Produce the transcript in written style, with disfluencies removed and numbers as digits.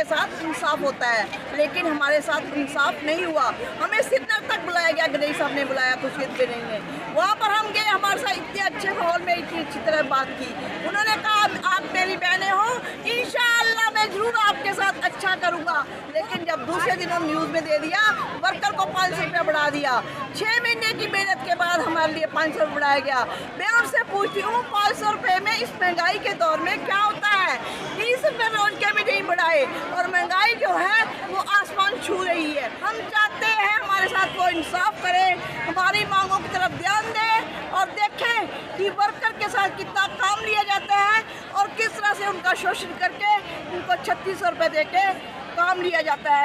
साथ इंसाफ होता है, लेकिन हमारे साथ इंसाफ नहीं हुआ। हमें श्रीनगर तक बुलाया गया, गणेश साहब ने बुलाया, खुशखित भी नहीं है। वहाँ पर हम गए, हमारे साथ इतने अच्छे माहौल में इतनी अच्छी तरह बात की। उन्होंने कहा आप मेरी बहनें हो, इंशाअल्लाह मैं जरूर आपके साथ अच्छा करूँगा। लेकिन जब दूसरे दिन हम न्यूज़ में दे दिया, वर्कर को 500 रुपये बढ़ा दिया। 6 महीने की मेहनत के बाद हमारे लिए 500 रुपये बढ़ाया गया। मैं उनसे पूछती हूँ 500 रुपये में इस महंगाई के दौर में क्या होता है? 30 रुपये में उनके भी नहीं बढ़ाए और महंगाई जो है वो आसमान छू रही है। हम चाहते हैं हमारे साथ वो इंसाफ करे, हमारी मांगों की तरफ ध्यान दे और देखें कि वर्कर के साथ कितना काम लिया जाता है और किस तरह से उनका शोषण करके उनको 3600 रुपये दे के काम लिया जाता है।